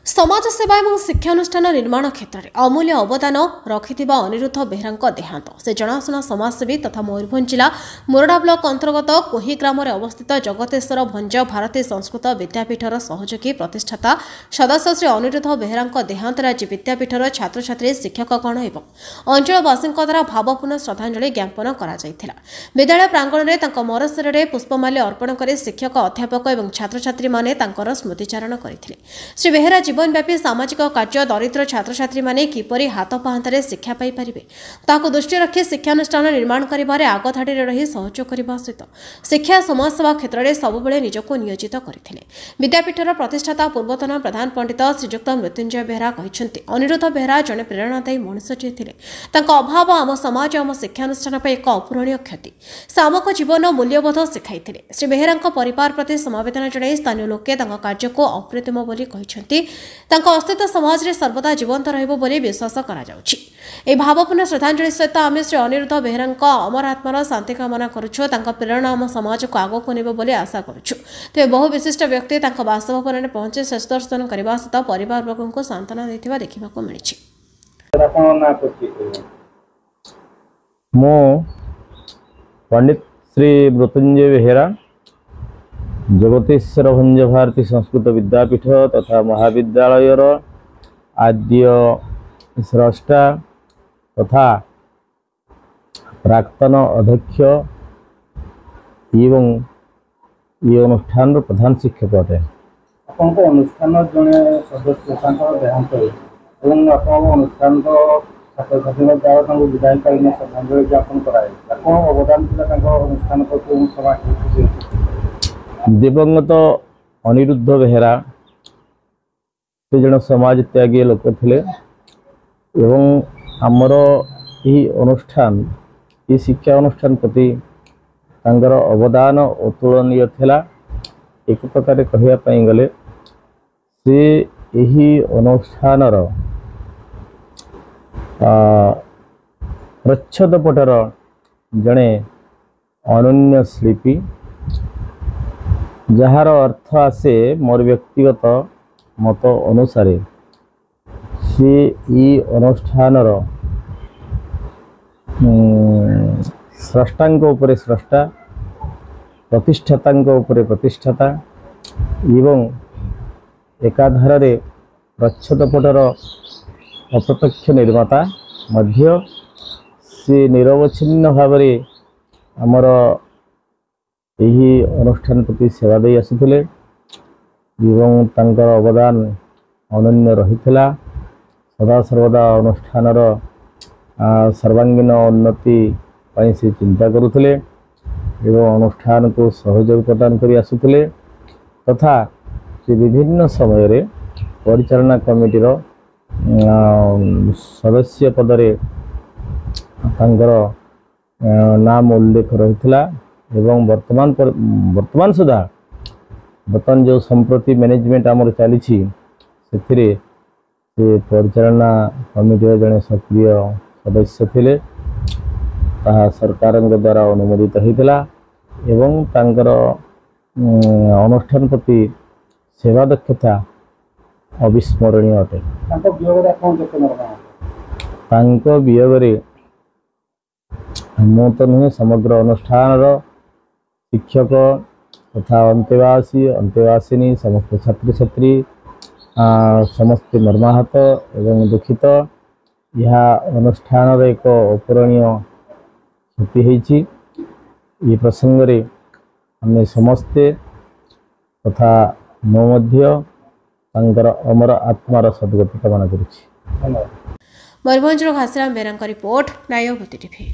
समाज सेवा और शिक्षानुष्ठान निर्माण क्षेत्र में अमूल्य अवदान रखिथिबा अनिरुद्ध बेहेरा देहांत से जनाशुना समाजसेवी तथा मयूरभंज जिला मोरडा ब्लॉक अंतर्गत कोही ग्राम अवस्थित जगतेश्वर भंज भारतीय संस्कृत विद्यापीठर सहयोगी प्रतिष्ठाता सदस्य श्री अनिरुद्ध बेहेरा देहांत आज विद्यापीठर छात्र छात्री शिक्षकगण और अंचलवासी द्वारा भावपूर्ण श्रद्धांजलि ज्ञापन कर विद्यालय प्रांगण में मरशरीर पुष्पमाल्य अर्पण कर शिक्षक अध्यापक और छात्र छात्री माने स्मृतिचारण करते। श्री बेहेरा जीवनव्यापी सामाजिक कार्य दरिद्र छात्र छात्री माने किपरि हाथ पाहांतारे शिक्षा पाई परिबे ताको दृष्टि रखी शिक्षानुष्ठान निर्माण करिबारे आगधाड़ी रही सहयोग करने सहित शिक्षा समाजसेवा क्षेत्र में सबुबले निजको नियोजित करथिले। विद्यापीठर प्रतिष्ठाता पूर्वतन प्रधान पंडित श्रीजुक्त मृत्युंजय बेहेरा कहते अनिरुद्ध बेहेरा जड़े प्रेरणादायी मनुष्यटी थिले। तांको अभाव आम समाज आम शिक्षानुष्ठान पर एक अपूरणीय क्षति से आमको जीवन मूल्यबोध शिखाई। श्री बेहेरा परिवार प्रति समवेदना जणाई स्थानीय लोके कार्य को अप्रतिम बोली कहते अस्तित्व समाज में सर्वदा जीवंत रहिबो बोली विश्वास करा जाउछि। ए भावपूर्ण श्रद्धांजलि सहित आम श्री अनिरुद्ध बेहेरा अमर आत्मार शांति कामना करुछु। प्रेरणा आम समाज को आगक नेब बोली आशा करुछु। तेज बहु विशिष्ट व्यक्ति बासभवन में पहुंची शेष दर्शन करने सहित परिवारवर्ग को सांत्वना देथिबा देखिबाको मिलिछि। मो पंडित श्री मृत्युंजय बेहेरा जगतेश्वर भंज भारती संस्कृत विद्यापीठ तथा महाविद्यालय आद्य स्रष्टा तथा प्राक्तन अध्यक्ष एवं ये अनुष्ठान प्रधान शिक्षक अटे। अनुष्ठान जड़े सदस्य देहांत अनुष्ठान छात्र छात्री द्वारा विदायकालीन श्रद्धांजलि ज्ञापन कराए अवदान अनुष्ठान प्रति दिवंगत अनिरुद्ध बेहेरा से जन समाज त्यागी लोक थे एवं आमर यही अनुष्ठान ये शिक्षा अनुष्ठान प्रति तांकर अवदान अतुलनीय थिला। एक प्रकार कहवाई गले से यही अनुष्ठानर प्रच्छदपटर जड़े अनन्य शिल्पी जार अर्थ आसे मोर व्यक्तिगत मत अनुसार से ई अनुष्ठानर स्रष्टांक उपरे स्रष्टा प्रतिष्ठातांक उपरे प्रतिष्ठाता एवं एकाधार प्रच्छदपटर अप्रत्यक्ष निर्माता मध्य से निरवच्छिन्न भाव आमर यही अनुष्ठान प्रति सेवा दे आसुथिले एवं तांकर अवदान अनन्य रहिथिला। सदा सर्वदा अनुष्ठानर सर्वांगीन उन्नति पाई से चिंता करुथिले एवं अनुष्ठान को सहयोग प्रदान करि आसुथिले तथा से विभिन्न समय रे परिचालना कमिटीर सदस्य पदरे तांकर नाम उल्लेख रहिथिला एवं वर्तमान सुधा बर्तमान जो संप्रति मैनेजमेंट आमर चली से परिचालना कमिटी जड़े सक्रिय सदस्य थिले सरकार द्वारा अनुमोदित होता एवं तांकर अनुष्ठान प्रति सेवा दक्षता अविस्मरणीय अटे। वियोगरे मु तो नुहे समग्र अनुष्ठान शिक्षक तथा अंतेवासिनी समस्त छात्र छात्री समस्त मर्माहत एवं दुखित यह अनुष्ठान एक अपूरणीय क्षति होइछि। ये प्रसंग रे हमें समस्ते तथा मो मध्य तांकर अमर आत्मार सद्गति कामना करुछि। मयूरभंज घासीराम बेहेरा रिपोर्ट नायवती टीवी।